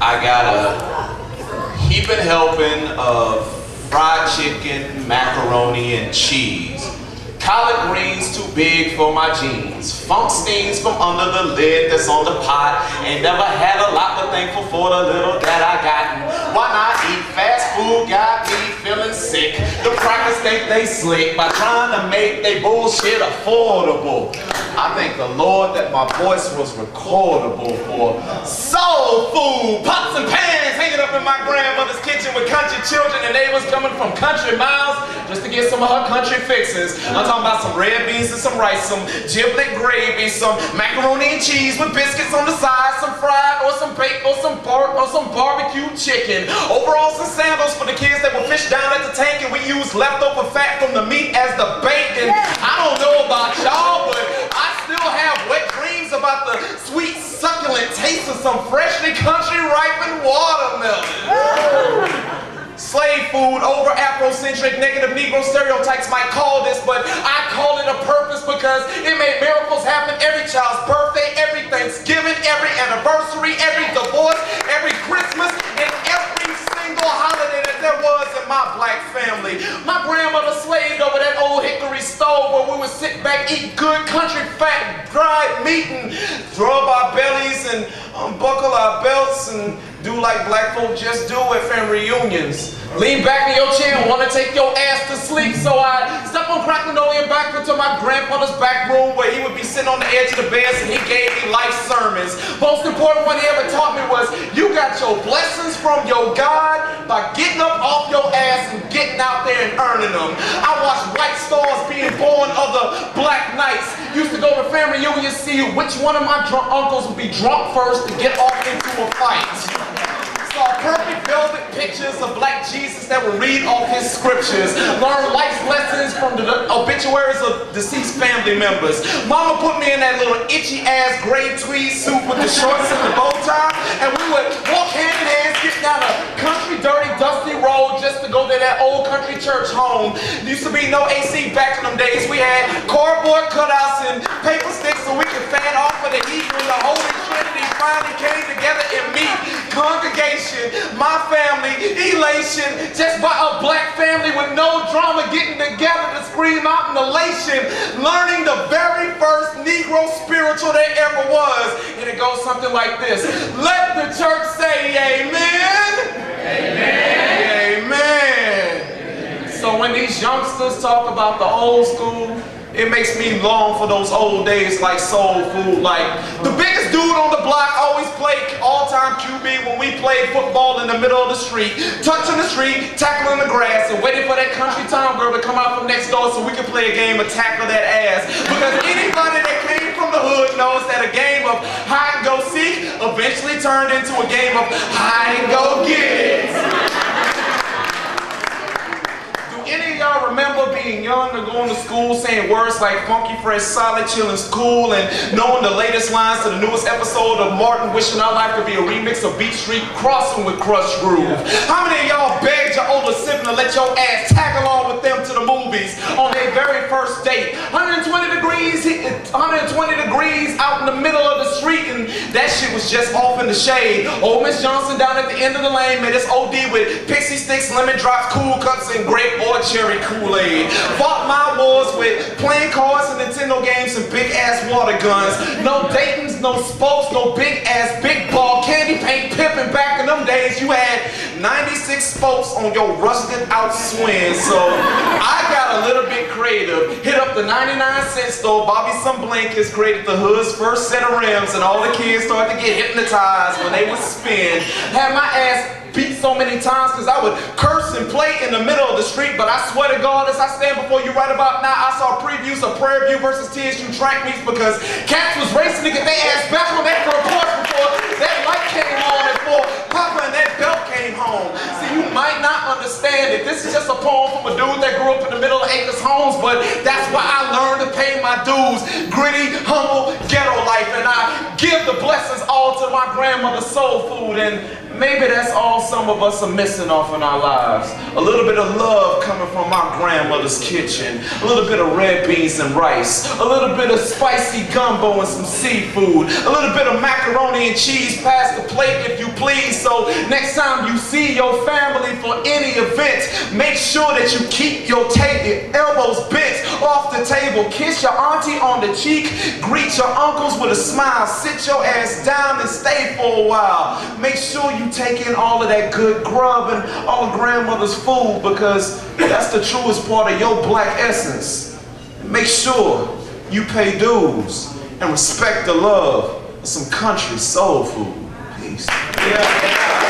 I got a heaping helping of fried chicken, macaroni, and cheese. Collard greens too big for my jeans. Funk stains from under the lid that's on the pot. Ain't never had a lot, but thankful for the little that I gotten. Why not eat fast food? Got me feeling sick. The crackers think they slick by trying to make they bullshit affordable. I thank the Lord that my voice was recordable for soul food. Pots and pans hanging up in my grandmother's kitchen with country children and neighbors coming from country miles just to get some of her country fixes. I'm talking about some red beans and some rice, some giblet gravy, some macaroni and cheese with biscuits on the side, some fried or some baked or some pork or some barbecue chicken. Overalls and sandals for the kids that were fished down at the tank, and we used leftover fat from the meat as the bait. And I don't know about y'all, but I still have wet dreams about the sweet, succulent taste of some freshly country ripened watermelon. Slave food, over Afrocentric, negative Negro stereotypes might call this, but I call it a purpose because it made miracles happen every child's birthday, every Thanksgiving, every anniversary, every divorce, every Christmas, and every single holiday that there was in my black family. My grandmother slaved over that old hickory stove where we would sit back, eat good country fat, dried meat, and rub our bellies and unbuckle our belts and do like black folk just do at family reunions. Lean back in your chair and want to take your ass to sleep, so I step on Cracklinolian back into my grandfather's back room where he would be sitting on the edge of the bed and he gave me life sermons. Most important one he ever taught me was, you got your blessings from your God by getting up off your ass and getting out there and earning them. I watched white stars being born of the black knights. Used to go to family reunions, see which one of my drunk uncles would be drunk first to get off into a fight. Saw perfect velvet pictures of black Jesus that would read off his scriptures. Learn life's lessons from the obituaries of deceased family members. Mama put me in that little itchy ass gray tweed suit with the shorts and the bow tie, and we would walk hand in hand, get down a country, dirty, dusty road just to go to that old country church home. There used to be no AC back in them days. We had cardboard cutouts and paper sticks so we could fan off of the heat when the Holy Trinity finally came together and meet. Congregation, my family, elation, just by a black family with no drama getting together to scream out in elation, learning the very first Negro spiritual there ever was. And it goes something like this. Let the church say amen. Amen. Amen. So when these youngsters talk about the old school, it makes me long for those old days like soul food. Like the biggest dude on the block always played all-time QB when we played football in the middle of the street, touching the street, tackling the grass, and waiting for that country town girl to come out from next door so we could play a game of tackle that ass. Because anybody that came from the hood knows that a game of hide and go seek eventually turned into a game of hide and go get it. Any of y'all remember being young and going to school saying words like funky, fresh, solid, chillin', cool, and knowing the latest lines to the newest episode of Martin Wishing Our Life to be a remix of Beat Street Crossing with Crush Groove? How many of y'all begged your older sibling to let your ass tag along with them to the movies on their very first date? 120 degrees out in the middle of the street, and that shit was just off in the shade. Old Miss Johnson down at the end of the lane made us OD with pixie sticks, lemon drops, cool cuts, and grape or cherry Kool-Aid. Fought my wars with playing cards and Nintendo games and big ass water guns. No Daytons, no spokes, no big ass big ball candy paint pippin'. Back in them days you had 96 spokes on your rusted out swing. So I got a little bit creative. Hit up the 99-cent store, Bobby some blankets, created the hood's first set of rims, and all the kids started to get hypnotized when they would spin. Had my ass beat so many times because I would curse and play in the middle of the street, but I swear to God, as I stand before you right about now, I saw previews of Prairie View versus TSU track meets because cats was racing to get their ass back on that front porch before that light came on and before Papa and that belt came home. See, you might not understand it. This is just a poem from a dude that grew up in the middle of Acres homes, but that's why I learned to pay my dues. Gritty, humble, ghetto life, and I give the blessings all to my grandmother's soul food, and maybe that's all some of us are missing off in our lives. A little bit of love coming from my grandmother's kitchen. A little bit of red beans and rice. A little bit of spicy gumbo and some seafood. A little bit of macaroni and cheese past the plate if you please. So Next time you see your family for any event, make sure that you keep your elbows bent off the table. Kiss your auntie on the cheek. Greet your uncles with a smile. Sit your ass down and stay for a while. Make sure you take in all of that good grub and all of grandmother's food, because that's the truest part of your black essence. Make sure you pay dues and respect the love of some country soul food. Peace. Yeah.